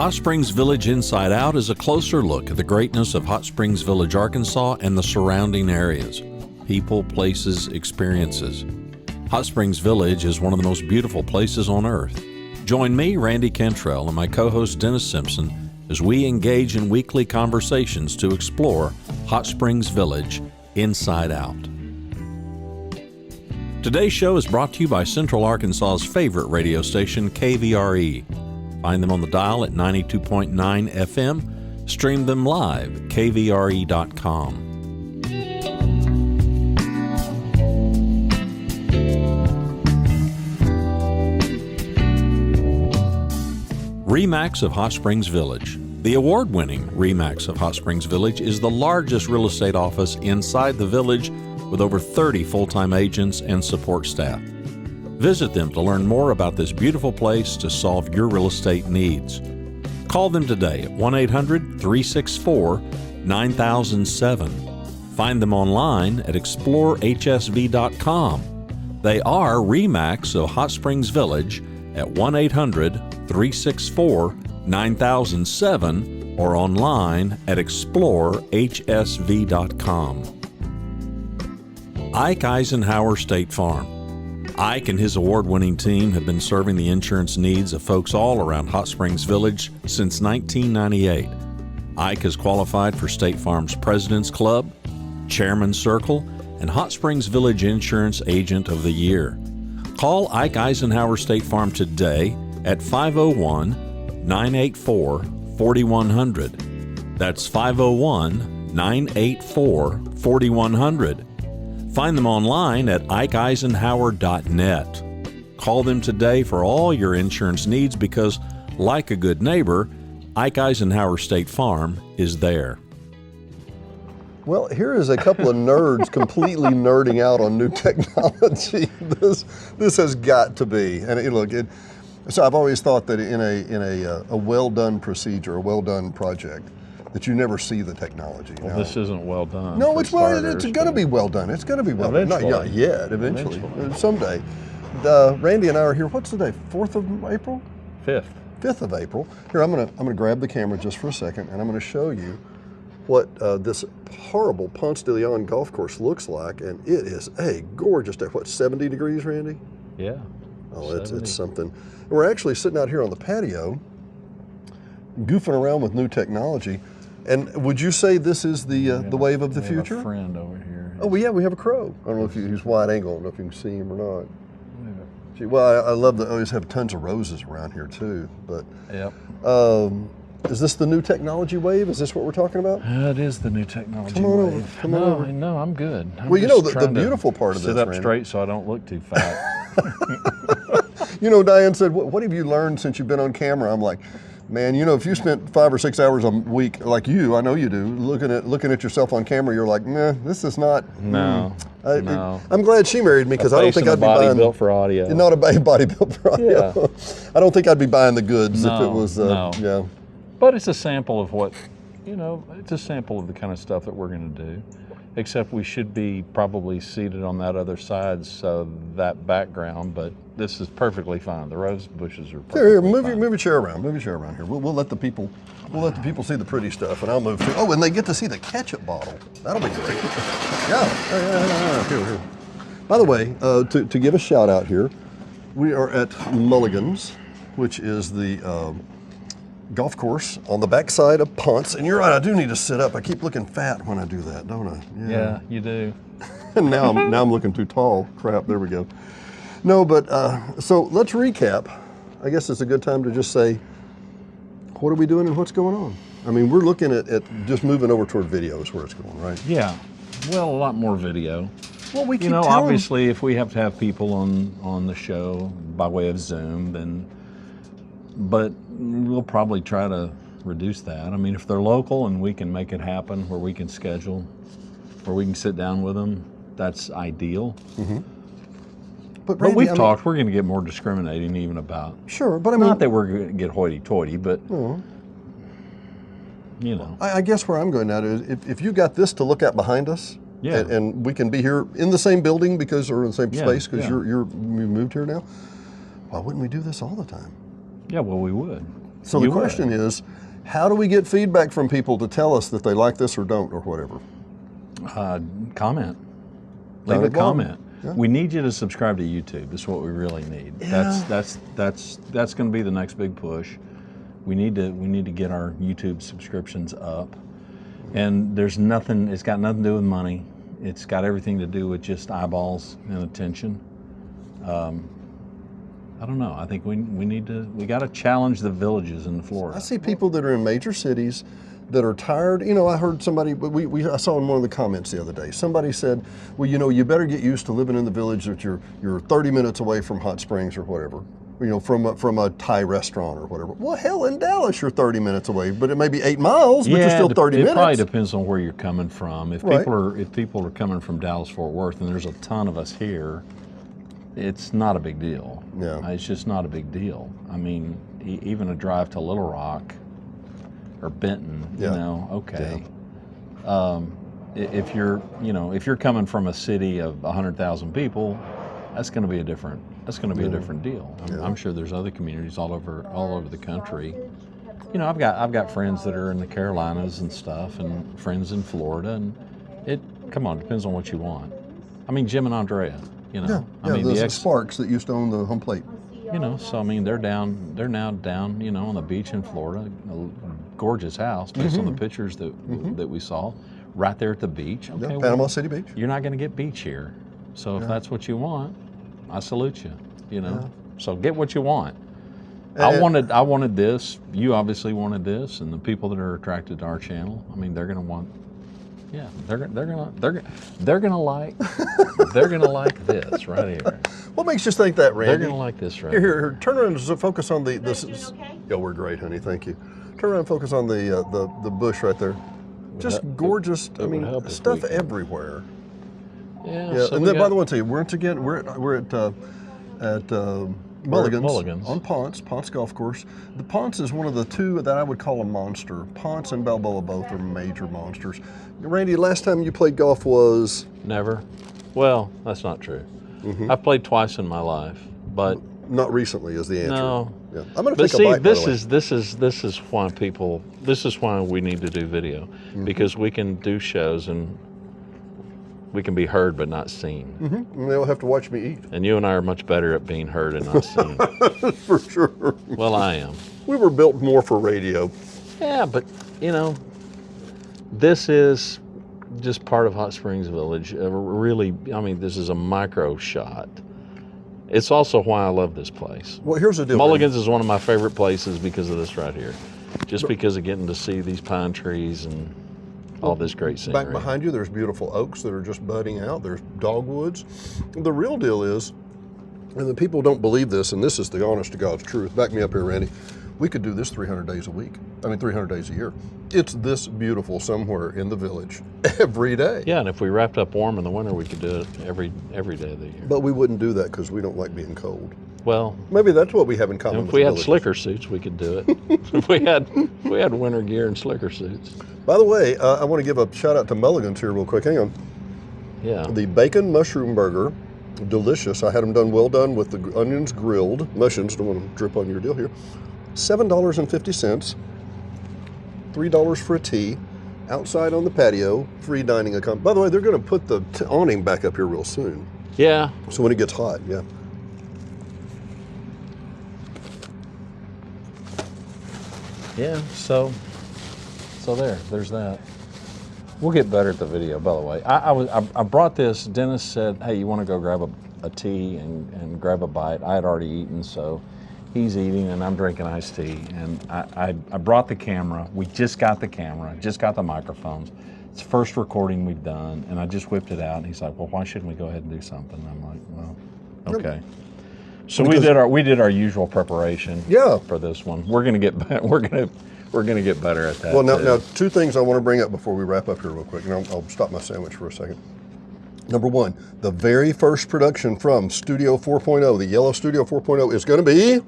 Hot Springs Village Inside Out is a closer look at the greatness of Hot Springs Village, Arkansas and the surrounding areas. People, places, experiences. Hot Springs Village is one of the most beautiful places on earth. Join me, Randy Cantrell, and my co-host Dennis Simpson as we engage in weekly conversations to explore Hot Springs Village Inside Out. Today's show is brought to you by Central Arkansas's favorite radio station, KVRE. Find them on the dial at 92.9 FM. Stream them live at kvre.com. RE/MAX of Hot Springs Village. The award-winning RE/MAX of Hot Springs Village is the largest real estate office inside the village with over 30 full-time agents and support staff. Visit them to learn more about this beautiful place to solve your real estate needs. Call them today at 1-800-364-9007. Find them online at explorehsv.com. They are RE/MAX of Hot Springs Village at 1-800-364-9007 or online at explorehsv.com. Ike Eisenhower State Farm. Ike and his award-winning team have been serving the insurance needs of folks all around Hot Springs Village since 1998. Ike has qualified for State Farm's President's Club, Chairman's Circle, and Hot Springs Village Insurance Agent of the Year. Call Ike Eisenhower State Farm today at 501-984-4100. That's 501-984-4100. Find them online at ikeeisenhower.net. Call them today for all your insurance needs because, like a good neighbor, Ike Eisenhower State Farm is there. Well, here is a couple of nerds completely nerding out on new technology. This has got to be, and so I've always thought that in a well-done procedure, a well-done project, that you never see the technology. Well, this isn't well done. No, it's going to be well done. It's going to be well done. Not yet, eventually. Someday. Randy and I are here. What's the day? 4th of April? 5th. 5th of April. Here, I'm gonna grab the camera just for a second, and I'm gonna show you what this horrible Ponce de Leon golf course looks like, and it is a gorgeous day. What, 70 degrees, Randy? Yeah. Oh, it's something. We're actually sitting out here on the patio, goofing around with new technology. And would you say this is the wave of the future? We have a friend over here. Oh, yeah, we have a crow. I don't know if he's wide angle. I don't know if you can see him or not. Gee, well, I love that. Always have tons of roses around here too. But yep. Is this the new technology wave? Is this what we're talking about? It is the new technology wave. Come on over. No, I'm good. Well, you know, the beautiful part of this, sit up Randy, straight so I don't look too fat. You know, Diane said, what have you learned since you've been on camera? I'm like, man, you know, if you spent 5 or 6 hours a week, like you, I know you do, looking at yourself on camera, you're like, nah, this is not. No. I'm glad she married me because I don't think I'd be buying. Built for audio. Not a body built for audio. Yeah. I don't think I'd be buying the goods if it was. Yeah. But it's a sample of what, it's a sample of the kind of stuff that we're going to do. Except we should be probably seated on that other side, so that background. But this is perfectly fine. The rose bushes are perfectly here, fine. Move your chair around. Move your chair around here. We'll let the people. We'll let the people see the pretty stuff, and I'll move to. Oh, and they get to see the ketchup bottle. That'll be great. Yeah. Here. By the way, to give a shout out here, we are at Mulligan's, which is the golf course on the backside of Ponce. And you're right, I do need to sit up. I keep looking fat when I do that, don't I? Yeah, you do. And now I'm looking too tall. Crap, there we go. No, but so let's recap. I guess it's a good time to just say, what are we doing and what's going on? I mean, we're looking at just moving over toward video is where it's going, right? Yeah, well, a lot more video. Well, we keep obviously, if we have to have people on the show by way of Zoom, then, but we'll probably try to reduce that. I mean, if they're local and we can make it happen where we can schedule, where we can sit down with them, that's ideal. Mm-hmm. But Randy, we've talked, we're going to get more discriminating even about. Sure, but I mean. Not that we're going to get hoity-toity, but, I guess where I'm going now is if you got this to look at behind us, yeah, and we can be here in the same building or in the same space because you moved here now, why wouldn't we do this all the time? Yeah, well, we would. So the question is, how do we get feedback from people to tell us that they like this or don't or whatever? Comment. Leave a comment. Yeah. We need you to subscribe to YouTube. That's what we really need. Yeah. That's going to be the next big push. We need to get our YouTube subscriptions up. And there's nothing. It's got nothing to do with money. It's got everything to do with just eyeballs and attention. I don't know. I think we got to challenge the villages in Florida. I see people that are in major cities that are tired. You know, I heard somebody, I saw in one of the comments the other day, somebody said, well, you know, you better get used to living in the village that you're 30 minutes away from hot springs or whatever. You know, from a Thai restaurant or whatever. Well, hell, in Dallas you're 30 minutes away, but it may be 8 miles, but you're still 30 minutes. It probably depends on where you're coming from. If people are coming from Dallas Fort Worth, and there's a ton of us here, it's not a big deal. Yeah. It's just not a big deal. I mean, even a drive to Little Rock or Benton, you know, okay. Yeah. If you're coming from a city of 100,000 people, that's going to be a different deal. I'm sure there's other communities all over the country. You know, I've got friends that are in the Carolinas and stuff, and friends in Florida, and depends on what you want. I mean, Jim and Andrea, you know. Yeah, I mean, the Sparks that used to own the home plate. You know, so I mean, they're now down, you know, on the beach in Florida, a gorgeous house based on the pictures that we saw, right there at the beach. Okay, Panama City Beach. You're not going to get beach here, so if that's what you want, I salute you. You know, so get what you want. I wanted this. You obviously wanted this, and the people that are attracted to our channel, I mean, they're going to want. Yeah, they're gonna like this right here. What makes you think that, Randy? They're gonna like this right here. Turn around and focus on the. This is. Okay? Yeah, we're great, honey. Thank you. Turn around and focus on the bush right there. Just gorgeous. I mean, stuff everywhere. Yeah. So and then, by the way, I'll tell you, we're at Mulligan's on Ponce Golf Course. The Ponce is one of the two that I would call a monster. Ponce and Balboa both are major monsters. Randy, last time you played golf was? Never. Well, that's not true. I've played twice in my life, but not recently is the answer. No. Yeah. I'm going to take a bite. This is why we need to do video, because we can do shows and we can be heard but not seen. And they'll have to watch me eat. And you and I are much better at being heard and not seen. For sure. Well, I am. We were built more for radio. Yeah, but you know, this is just part of Hot Springs Village. Really, I mean, this is a micro shot. It's also why I love this place. Well, here's the deal. Mulligan's is one of my favorite places because of this right here. Just because of getting to see these pine trees and all this great scenery. Back behind you, there's beautiful oaks that are just budding out. There's dogwoods. The real deal is, and the people don't believe this, and this is the honest to God's truth. Back me up here, Randy. We could do this 300 days a week. I mean, 300 days a year. It's this beautiful somewhere in the village every day. Yeah, and if we wrapped up warm in the winter, we could do it every day of the year. But we wouldn't do that because we don't like being cold. Well, maybe that's what we have in common. If we had slicker suits, we could do it. if we had winter gear and slicker suits. By the way, I want to give a shout out to Mulligan's here real quick. Hang on. Yeah. The bacon mushroom burger, delicious. I had them done well done with the onions grilled. Mushrooms, don't want to drip on your deal here. $7.50. $3 for a tea. Outside on the patio, free dining account. By the way, they're going to put the awning back up here real soon. Yeah. So when it gets hot, yeah. Yeah, so there's that. We'll get better at the video, by the way. I brought this. Dennis said, hey, you want to go grab a tea and grab a bite? I had already eaten, so he's eating and I'm drinking iced tea. And I brought the camera. We just got the camera, just got the microphones. It's the first recording we've done, and I just whipped it out. And he's like, well, why shouldn't we go ahead and do something? And I'm like, well, okay. So we did our usual preparation. For this one. We're gonna get better at that. Well, now two things I want to bring up before we wrap up here real quick, and I'll stop my sandwich for a second. Number one, the very first production from Studio 4.0, the Yellow Studio 4.0, is going to be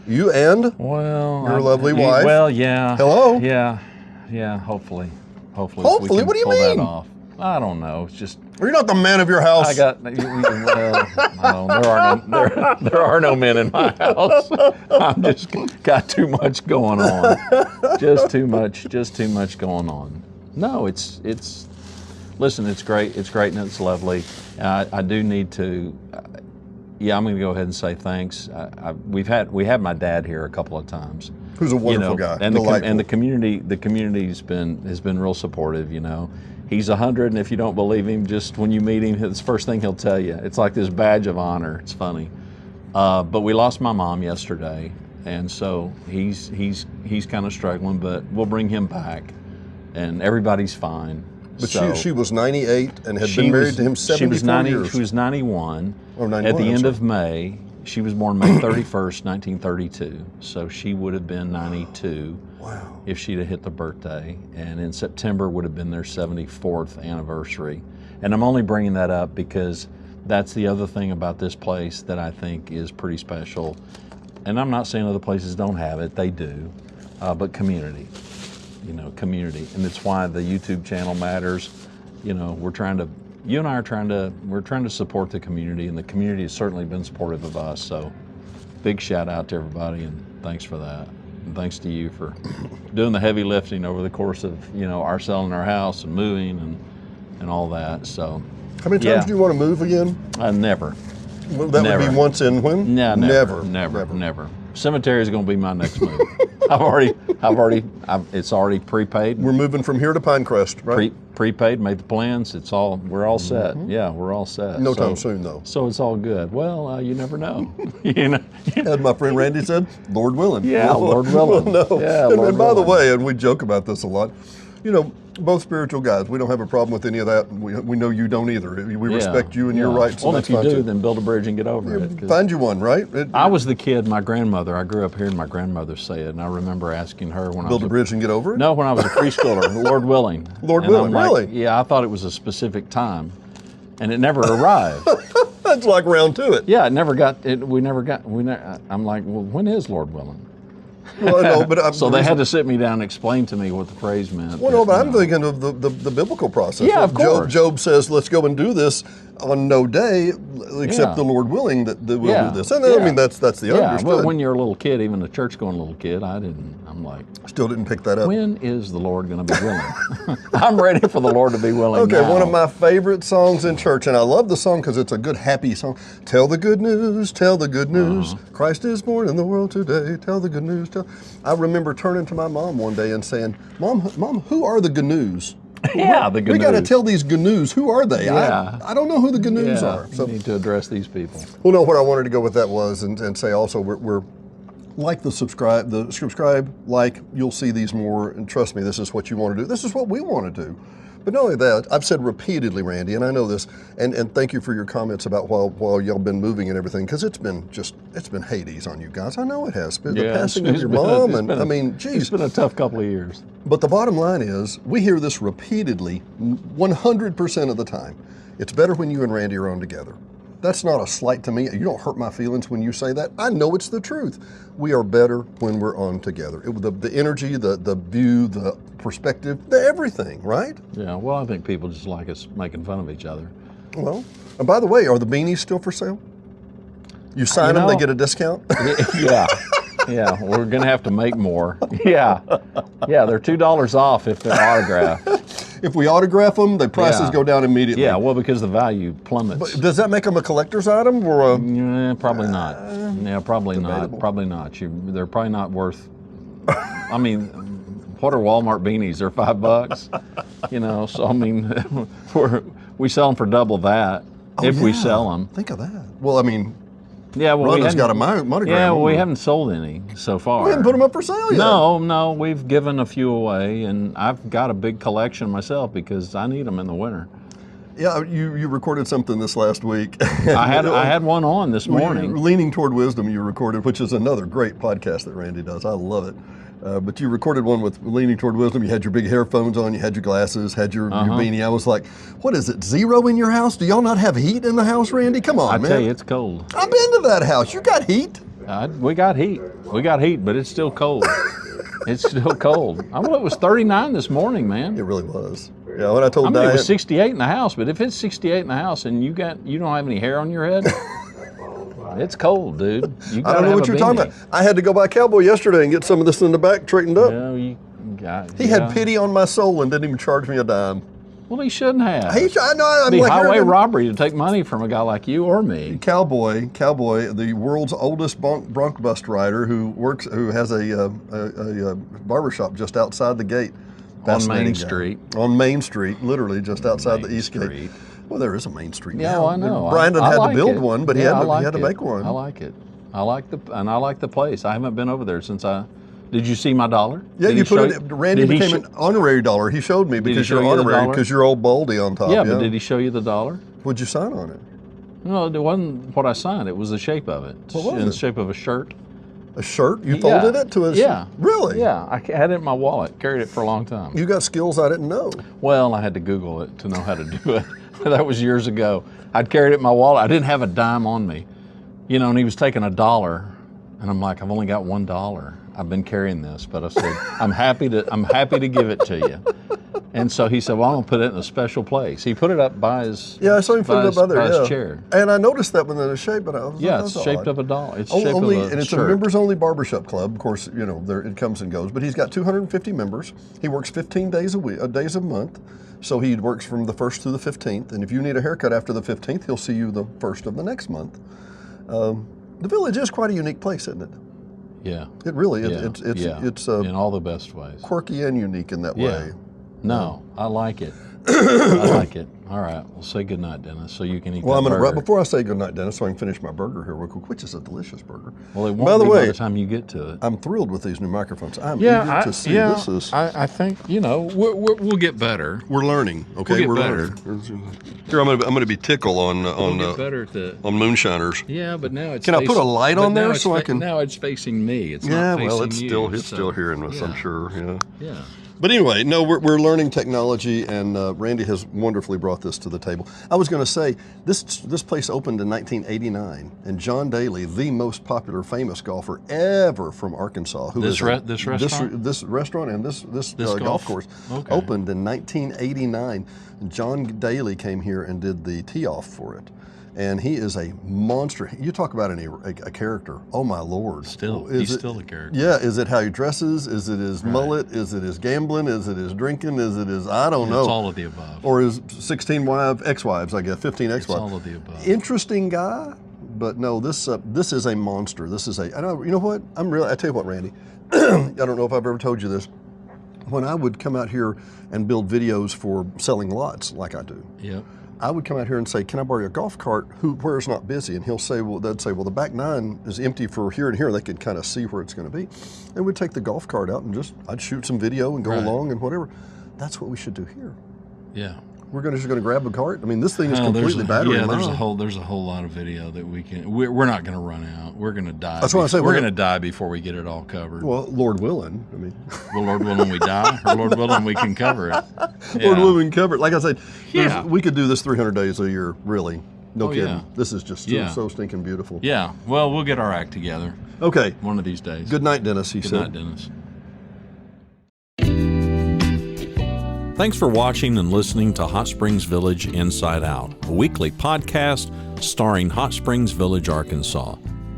you and your lovely wife. Well, yeah. Hello. Yeah. Hopefully. Hopefully, what do you mean? That off. I don't know. It's just You're not the man of your house. I got, well, no, there are no men in my house. I've just got too much going on. Just too much going on. No, listen, it's great. It's great and it's lovely. I do need to, I'm going to go ahead and say thanks. We had my dad here a couple of times. Who's a wonderful guy. And the community has been real supportive, He's 100, and if you don't believe him, just when you meet him, it's the first thing he'll tell you. It's like this badge of honor. It's funny. But we lost my mom yesterday, and so he's kind of struggling, but we'll bring him back, and everybody's fine. But she was 98 and had been married to him 74 years. She was 91. Oh, 91. At the end of May. She was born May 31st, 1932, so she would have been 92 if she'd have hit the birthday, and in September would have been their 74th anniversary. And I'm only bringing that up because that's the other thing about this place that I think is pretty special. And I'm not saying other places don't have it, they do, but community, community. And it's why the YouTube channel matters. You and I are trying to support the community, and the community has certainly been supportive of us. So big shout out to everybody, and thanks for that. And thanks to you for doing the heavy lifting over the course of, our selling our house and moving and all that. So how many times do you want to move again? Never. Well, that would be once in when? No, never. Cemetery is going to be my next move. It's already prepaid. We're moving from here to Pinecrest, right? Prepaid, made the plans. We're all set. Mm-hmm. Yeah, we're all set. No time soon, though. So it's all good. Well, you never know. As my friend Randy said, Lord willing. Yeah, Lord willing. No. Yeah, and by the way, and we joke about this a lot, both spiritual guys, we don't have a problem with any of that. We know you don't either. We respect you and your rights. Well, if you do, then build a bridge and get over it. Find you one, right? I was the kid, my grandmother, I grew up hearing my grandmother say it, and I remember asking her when build a bridge and get over it? No, when I was a preschooler, Lord willing. Lord willing, really? Yeah, I thought it was a specific time, and it never arrived. That's like round to it. Yeah, I'm like, well, when is Lord willing? Well, no, but so they had to sit me down and explain to me what the phrase meant. Well, no, but I'm thinking of the biblical process. Yeah, of course. Job says, let's go and do this on no day, except the Lord willing that we'll do this. And I mean, that's the understood. Well, when you're a little kid, even a church-going little kid, I'm like, still didn't pick that up. When is the Lord going to be willing? I'm ready for the Lord to be willing now. One of my favorite songs in church, and I love the song because it's a good, happy song. Tell the good news, tell the good news. Christ is born in the world today. Tell the good news. I remember turning to my mom one day and saying, Mom, who are the Gnu's? Yeah, the Gnu's. We got to tell these Gnu's, who are they? Yeah. I don't know who the Gnu's are. So you need to address these people. Well, no, what I wanted to go with that was, and say also, we're like the subscribe, like, you'll see these more, and trust me, this is what you want to do. This is what we want to do. But not only that, I've said repeatedly, Randy, and I know this, and thank you for your comments about while y'all been moving and everything, because it's been Hades on you guys. I know it has. The passing of your mom, geez. It's been a tough couple of years. But the bottom line is, we hear this repeatedly, 100% of the time. It's better when you and Randy are on together. That's not a slight to me. You don't hurt my feelings when you say that. I know it's the truth. We are better when we're on together. The energy, the view, the perspective, the everything, right? Yeah, well, I think people just like us making fun of each other. Well, and by the way, are the beanies still for sale? You sign them, they get a discount? Yeah, we're going to have to make more. Yeah, they're $2 off if they're autographed. If we autograph them, the prices go down immediately. Yeah, well, because the value plummets. But does that make them a collector's item or a? Probably not. Yeah, probably debatable. Not. Probably not. They're probably not worth. I mean, what are Walmart beanies? They're $5. So I mean, we sell them for double that if we sell them. Think of that. Well, I mean. Yeah, well, Rhonda's got a monogram. Yeah, well, we haven't sold any so far. We haven't put them up for sale yet. No, we've given a few away, and I've got a big collection myself because I need them in the winter. Yeah, you recorded something this last week. I had one on this morning. Leaning Toward Wisdom you recorded, which is another great podcast that Randy does. I love it. But you recorded one with Leaning Toward Wisdom. You had your big earphones on, you had your glasses, had your beanie. I was like, what is it, 0 in your house? Do y'all not have heat in the house, Randy? Come on, man. I tell you, it's cold. I've been to that house. You got heat? We got heat. We got heat, but it's still cold. It's still cold. Well, it was 39 this morning, man. It really was. Yeah, when I told I mean, Diane, it was 68 in the house, but if it's 68 in the house and you don't have any hair on your head, it's cold, dude. You I don't know what you're talking about. I had to go by Cowboy yesterday and get some of this in the back straightened up. He had pity on my soul and didn't even charge me a dime. Well, he shouldn't have. I know. I'm It'd be like highway robbery to take money from a guy like you or me. Cowboy, the world's oldest bronc bust rider who has a barbershop just outside the gate. On Main Street. On Main Street, literally just outside the East Gate. Well, there is a Main Street now. Yeah, I know. Brandon had to build one, but he had to make one. I like it. I like the place. I haven't been over there since Did you see my dollar? Yeah, you put it. Randy became an honorary dollar. He showed me because you're honorary because you're old baldy on top. Yeah, but did he show you the dollar? What'd you sign on it? No, it wasn't what I signed. It was the shape of it. What was in the it? shape of a shirt. A shirt? You folded it to a shirt? Yeah. Really? Yeah, I had it in my wallet. Carried it for a long time. You got skills I didn't know. Well, I had to Google it to know how to do it. That was years ago. I'd carried it in my wallet. I didn't have a dime on me. And he was taking $1, and I'm like, I've only got $1. I've been carrying this, but I said, I'm happy to give it to you. And so he said, well, I'm gonna put it in a special place. He put it up by his I saw him put it up by there, his chair. And I noticed that when the shape, but I was it's shaped of a dollar. It's only, shaped of a and it's shirt. a members only barbershop club. Of course, there it comes and goes. But he's got 250 members. He works 15 days a month. So he works from the 1st to the 15th. And if you need a haircut after the 15th, he'll see you the 1st of the next month. The Village is quite a unique place, isn't it? Yeah. It really is. It's in all the best ways. Quirky and unique in that way. No, I like it. I like it. All right, well, say goodnight, Dennis, so you can eat. Well, I'm going to before I say goodnight, Dennis, so I can finish my burger here real quick, which is a delicious burger. Well, it won't by the time you get to it. I'm thrilled with these new microphones. I'm eager to see this is. I think we'll get better. We're learning. Okay, we're learning. Here, I'm gonna be tickle on moonshiners. Yeah, but now it's. Can I put a light on there so I can? Now it's facing me. It's not facing it's you. Still hearing us. I'm sure. Yeah. Yeah. But anyway, no, we're learning technology, and Randy has wonderfully brought this to the table. I was going to say, this place opened in 1989, and John Daly, the most popular, famous golfer ever from Arkansas, this restaurant? This restaurant and this golf course opened in 1989. And John Daly came here and did the tee-off for it. And he is a monster. You talk about a character. Oh my Lord! He's still a character. Yeah. Is it how he dresses? Is it his mullet? Is it his gambling? Is it his drinking? Is it his I don't know. It's all of the above. Or his 16 ex-wives, I guess, 15 ex-wives. It's all of the above. Interesting guy, but no, this is a monster. This is you know what? I tell you what, Randy. I don't know if I've ever told you this. When I would come out here and build videos for selling lots, like I do. Yep. I would come out here and say, can I borrow your golf cart? Where it's not busy? And they'd say, well, the back 9 is empty for here and here. They could kind of see where it's going to be. And we'd take the golf cart out and I'd shoot some video and go along and whatever. That's what we should do here. Yeah. We're just going to grab a cart. I mean, this thing is completely battery low. There's a whole lot of video that we can. We're not going to run out. We're going to die. That's what I say. We're going to die before we get it all covered. Well, Lord willing. I mean, well, Lord willing, we die, or Lord willing, we can cover it. Yeah. Lord willing, we can cover it. Like I said, we could do this 300 days a year. Really, no kidding. Yeah. This is just so stinking beautiful. Yeah. Well, we'll get our act together. Okay. One of these days. Good night, Dennis. Good night, Dennis. Thanks for watching and listening to Hot Springs Village Inside Out, a weekly podcast starring Hot Springs Village, Arkansas.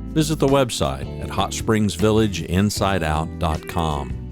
Visit the website at hotspringsvillageinsideout.com.